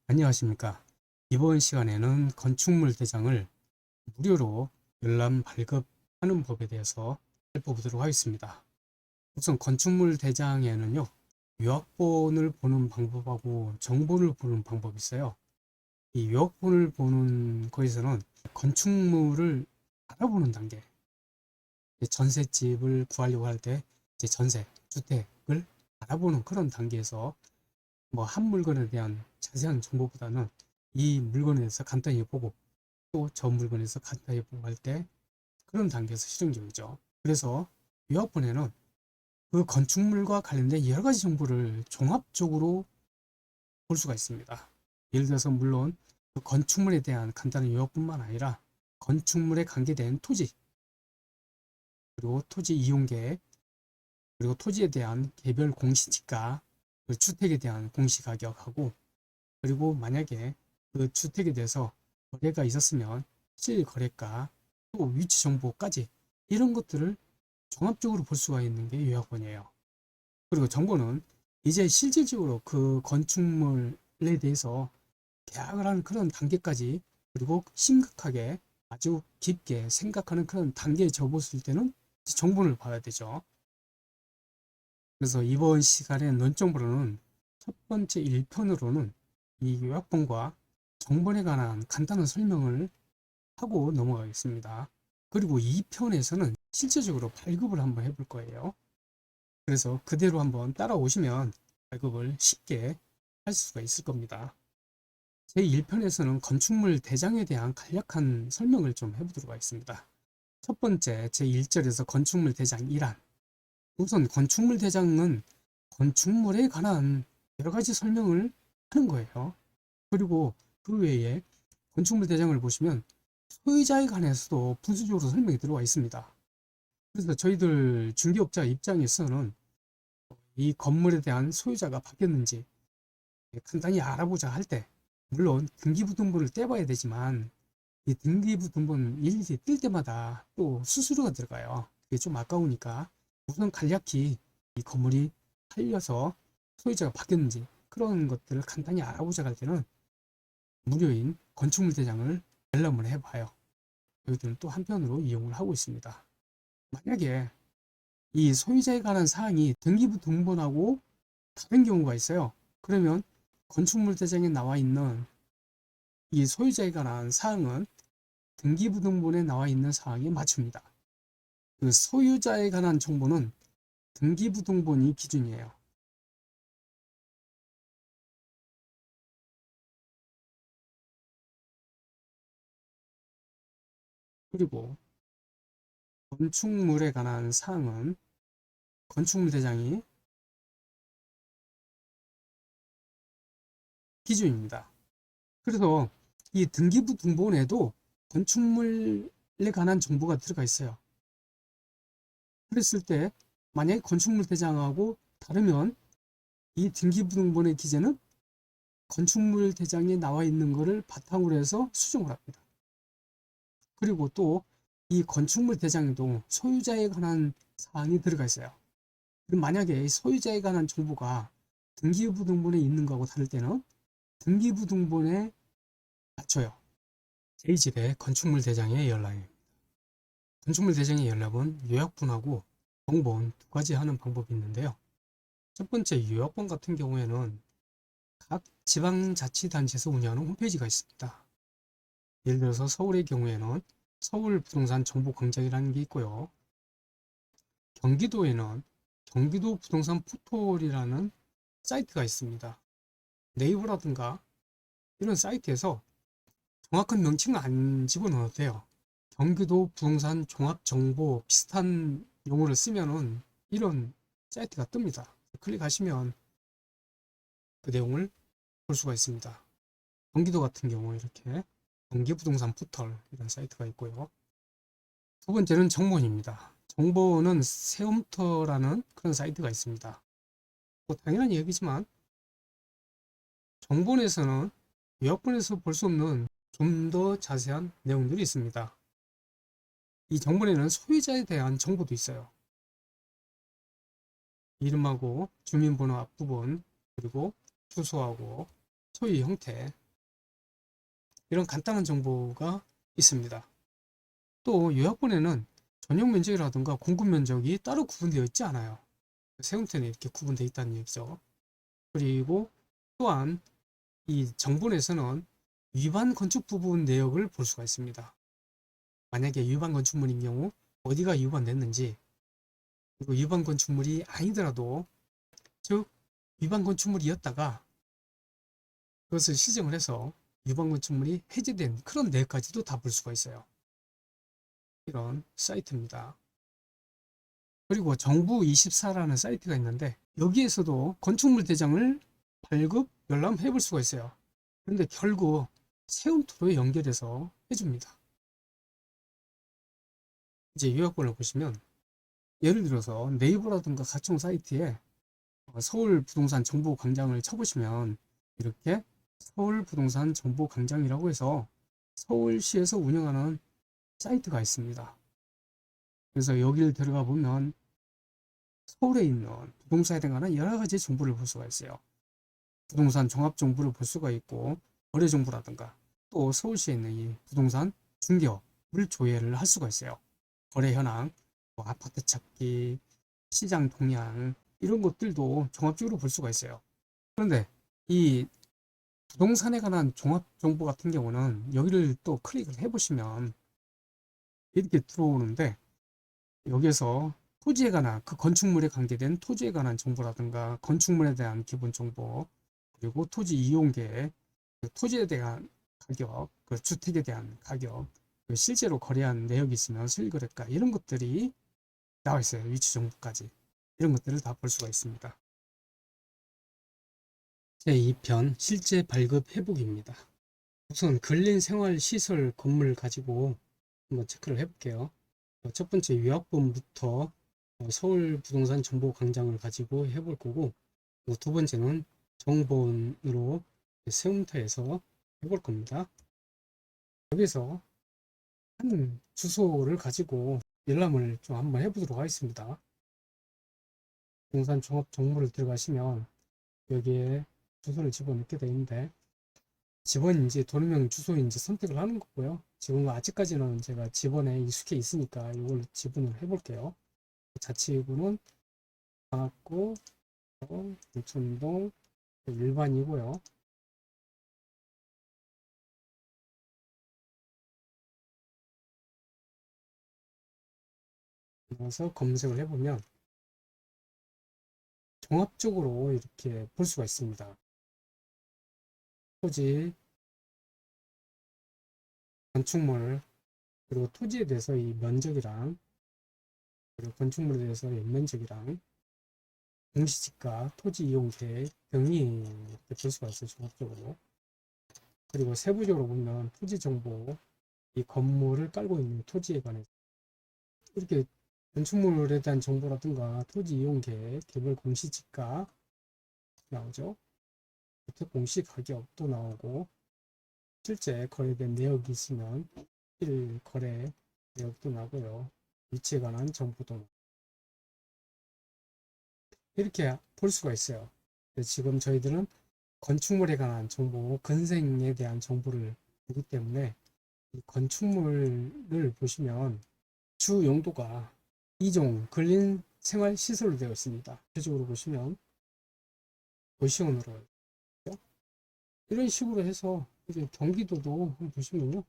안녕하십니까. 이번 시간에는 건축물 대장을 무료로 열람 발급하는 법에 대해서 살펴보도록 하겠습니다. 우선 건축물 대장에는요, 요약본을 보는 방법하고 정보를 보는 방법이 있어요. 이 요약본을 보는 거에서는 건축물을 알아보는 단계, 전셋집을 구하려고 할 때 전세, 주택을 알아보는 그런 단계에서 뭐 한 물건에 대한 자세한 정보보다는 이 물건에 대해서 간단히 보고 또 저 물건에 대해서 간단히 보고 할 때 그런 단계에서 실용적이죠. 그래서 요약본에는 그 건축물과 관련된 여러 가지 정보를 종합적으로 볼 수가 있습니다. 예를 들어서 물론 그 건축물에 대한 간단한 요약뿐만 아니라 건축물에 관계된 토지, 그리고 토지 이용 계획, 그리고 토지에 대한 개별 공시지가, 그 주택에 대한 공시가격하고, 그리고 만약에 그 주택에 대해서 거래가 있었으면 실거래가, 또 위치 정보까지 이런 것들을 종합적으로 볼 수가 있는 게 요약본이에요. 그리고 정보는 이제 실질적으로 그 건축물에 대해서 계약을 하는 그런 단계까지, 그리고 심각하게 아주 깊게 생각하는 그런 단계에 접었을 때는 정보를 봐야 되죠. 그래서 이번 시간의 논점으로는 첫 번째 1편으로는 이 요약본과 정본에 관한 간단한 설명을 하고 넘어가겠습니다. 그리고 2편에서는 실제적으로 발급을 한번 해볼 거예요. 그래서 그대로 한번 따라오시면 발급을 쉽게 할 수가 있을 겁니다. 제1편에서는 건축물 대장에 대한 간략한 설명을 좀 해보도록 하겠습니다. 첫 번째 제1절에서 건축물 대장 1안. 우선 건축물 대장은 건축물에 관한 여러 가지 설명을 하는 거예요. 그리고 그 외에 건축물 대장을 보시면 소유자에 관해서도 부수적으로 설명이 들어와 있습니다. 그래서 저희들 중개업자 입장에서는 이 건물에 대한 소유자가 바뀌었는지 간단히 알아보자 할 때, 물론 등기부등본을 떼봐야 되지만 이 등기부등본 일일이 뜰 때마다 또 수수료가 들어가요. 그게 좀 아까우니까 우선 간략히 이 건물이 팔려서 소유자가 바뀌었는지 그런 것들을 간단히 알아보자 할 때는 무료인 건축물 대장을 열람을 해봐요. 저희들은 또 한편으로 이용을 하고 있습니다. 만약에 이 소유자에 관한 사항이 등기부등본하고 다른 경우가 있어요. 그러면 건축물 대장에 나와 있는 이 소유자에 관한 사항은 등기부등본에 나와 있는 사항에 맞춥니다. 그 소유자에 관한 정보는 등기부등본이 기준이에요. 그리고 건축물에 관한 사항은 건축물 대장이 기준입니다. 그래서 이 등기부등본에도 건축물에 관한 정보가 들어가 있어요. 그랬을 때 만약에 건축물 대장하고 다르면 이 등기부등본의 기재는 건축물 대장에 나와 있는 것을 바탕으로 해서 수정을 합니다. 그리고 또 이 건축물 대장에도 소유자에 관한 사항이 들어가 있어요. 그럼 만약에 소유자에 관한 정보가 등기부등본에 있는 거하고 다를 때는 등기부등본에 맞춰요. 제2집의 건축물 대장의 열람입니다. 건축물 대장의 열람은 요약본하고 정본 두 가지 하는 방법이 있는데요. 첫 번째 요약본 같은 경우에는 각 지방자치단체에서 운영하는 홈페이지가 있습니다. 예를 들어서 서울의 경우에는 서울부동산 정보광장이라는 게 있고요. 경기도에는 경기도 부동산 포털이라는 사이트가 있습니다. 네이버라든가 이런 사이트에서 정확한 명칭은 안 집어넣어도 돼요. 경기도 부동산 종합정보 비슷한 용어를 쓰면은 이런 사이트가 뜹니다. 클릭하시면 그 내용을 볼 수가 있습니다. 경기도 같은 경우 이렇게 경기부동산 포털 이런 사이트가 있고요. 두 번째는 정보원입니다. 정보원은 세움터라는 그런 사이트가 있습니다. 뭐 당연한 얘기지만 정보원에서는 요약본에서 볼 수 없는 좀 더 자세한 내용들이 있습니다. 이 정보원에는 소유자에 대한 정보도 있어요. 이름하고 주민번호 앞부분, 그리고 주소하고 소유 형태, 이런 간단한 정보가 있습니다. 또 요약본에는 전용 면적이라든가 공급 면적이 따로 구분되어 있지 않아요. 세 형태는 이렇게 구분되어 있다는 얘기죠. 그리고 또한 이 정본에서는 위반 건축 부분 내역을 볼 수가 있습니다. 만약에 위반 건축물인 경우 어디가 위반됐는지, 그리고 위반 건축물이 아니더라도, 즉 위반 건축물이었다가 그것을 시정을 해서 위반 건축물이 해제된 그런 내역까지도 다 볼 수가 있어요. 이런 사이트입니다. 그리고 정부24라는 사이트가 있는데 여기에서도 건축물 대장을 발급, 열람해 볼 수가 있어요. 그런데 결국 세움토로 연결해서 해줍니다. 이제 요약본을 보시면 예를 들어서 네이버라든가 각종 사이트에 서울 부동산 정보 광장을 쳐보시면 이렇게 서울 부동산 정보 광장이라고 해서 서울시에서 운영하는 사이트가 있습니다. 그래서 여기를 들어가 보면 서울에 있는 부동산에 관한 여러 가지 정보를 볼 수가 있어요. 부동산 종합 정보를 볼 수가 있고, 거래 정보라든가 또 서울시에 있는 이 부동산 중개업을 조회를 할 수가 있어요. 거래 현황, 뭐 아파트 찾기, 시장 동향, 이런 것들도 종합적으로 볼 수가 있어요. 그런데 이 부동산에 관한 종합 정보 같은 경우는 여기를 또 클릭을 해보시면 이렇게 들어오는데, 여기에서 토지에 관한, 그 건축물에 관계된 토지에 관한 정보라든가 건축물에 대한 기본 정보, 그리고 토지 이용 계획, 그 토지에 대한 가격, 그 주택에 대한 가격, 그 실제로 거래한 내역이 있으면 수익거래가, 이런 것들이 나와 있어요. 위치 정보까지. 이런 것들을 다 볼 수가 있습니다. 제2편 실제 발급 회복입니다. 우선 근린생활시설 건물 가지고 한번 체크를 해볼게요. 첫 번째 요약본부터 서울 부동산 정보 광장을 가지고 해볼 거고, 두 번째는 정본으로 세움터에서 해볼 겁니다. 여기서 한 주소를 가지고 열람을 좀 한번 해보도록 하겠습니다. 부동산 종합 정보를 들어가시면 여기에 주소를 집어넣게 되어 있는데, 집원인지 도로명 주소인지 선택을 하는 거고요. 지금 아직까지는 제가 집원에 익숙해 있으니까 이걸 지분을 해볼게요. 자치구는 강학구, 인천동 일반이고요. 그래서 검색을 해보면 종합적으로 이렇게 볼 수가 있습니다. 토지, 건축물, 그리고 토지에 대해서 이 면적이랑, 그리고 건축물에 대해서 연면적이랑, 공시지가, 토지 이용 계획 등이 이렇게 볼 수가 있어요. 종합적으로. 그리고 세부적으로 보면 토지 정보, 이 건물을 깔고 있는 토지에 관해서 이렇게 건축물에 대한 정보라든가 토지 이용 계획, 개별 공시지가 나오죠. 주택 공시 가격도 나오고, 실제 거래된 내역이 있으면 실 거래 내역도 나고요. 위치에 관한 정보도 이렇게 볼 수가 있어요. 지금 저희들은 건축물에 관한 정보, 건생에 대한 정보를 보기 때문에 이 건축물을 보시면 주 용도가 2종 근린 생활 시설로 되어 있습니다. 구체적으로 보시면 도시원으로 있죠. 이런 식으로 해서 이제 경기도도 한번 보시면요.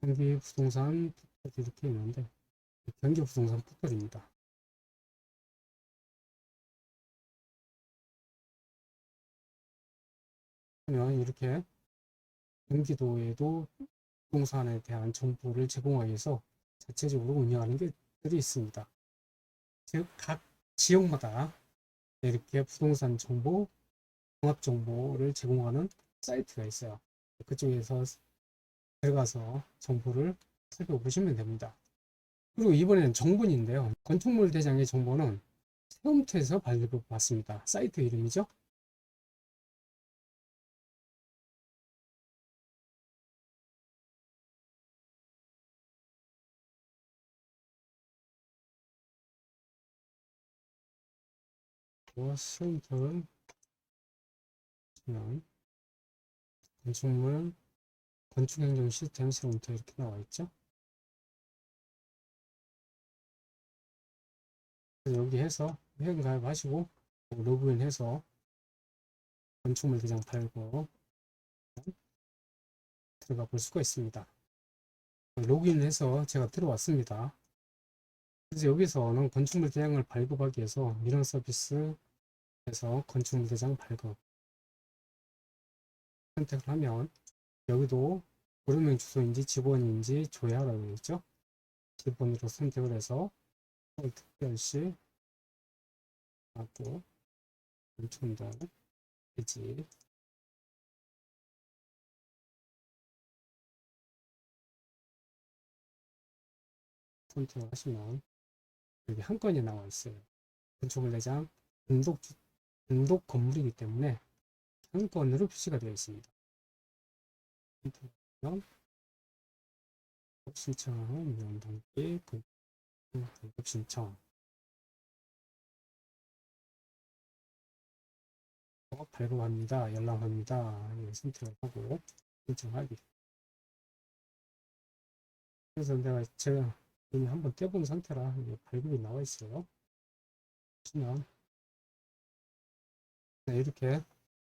경기 부동산 포털이 이렇게 있는데 경기 부동산 포털입니다. 그러면 이렇게 경기도에도 부동산에 대한 정보를 제공하기 위해서 자체적으로 운영하는 게들이 있습니다. 즉, 각 지역마다 이렇게 부동산 정보, 종합 정보를 제공하는 사이트가 있어요. 그쪽에서 들어가서 정보를 살펴보시면 됩니다. 그리고 이번에는 정본인데요. 건축물 대장의 정보는 세움터에서 발급받습니다. 사이트 이름이죠. 스론트 건축물 건축행정 시스템 스론트 이렇게 나와 있죠. 그래서 여기 해서 회원 가입하시고 로그인 해서 건축물 대장 팔고 들어가 볼 수가 있습니다. 로그인해서 제가 들어왔습니다. 그래서 여기서는 건축물 대장을 발급하기 위해서 민원 서비스에서 건축물 대장 발급 선택을 하면 여기도 고료명 주소인지 직원인지 조회하라고 되어 있죠. 직원으로 선택을 해서 특별시 하고 건축동 대지 선택을 하시면 여기 한 건이 나와 있어요. 건축물 대장 단독 건물이기 때문에 한 건으로 표시가 되어 있습니다. 신청, 명단기, 등급 신청 발급합니다. 연락합니다. 선택을 하고 신청하기. 그래서 제가 이미 한번 떼본 상태라 발급이 나와 있어요. 보시면 이렇게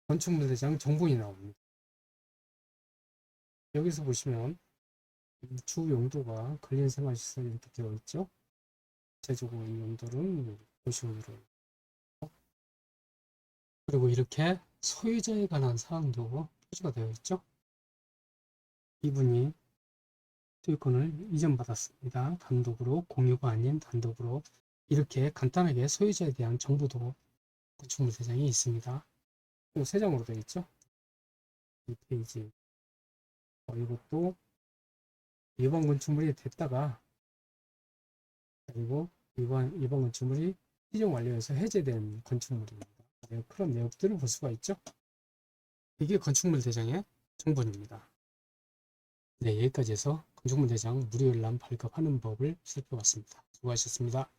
건축물 대장 정보이 나옵니다. 여기서 보시면 주 용도가 근린생활시설 이렇게 되어 있죠. 제조공인 용도는 보시면 그리고 이렇게 소유자에 관한 사항도 표시가 되어 있죠. 이분이 소유권을 이전받았습니다. 단독으로 공유가 아닌 단독으로 이렇게 간단하게 소유자에 대한 정보도 건축물 대장이 있습니다. 세 장으로 되어 있죠. 이 페이지 이것도 이번 건축물이 됐다가 그리고 이번 건축물이 시정 완료해서 해제된 건축물입니다. 그런 내역들을 볼 수가 있죠. 이게 건축물 대장의 정보입니다. 네, 여기까지 해서 건축물 대장 무료 열람 발급하는 법을 살펴봤습니다. 수고하셨습니다.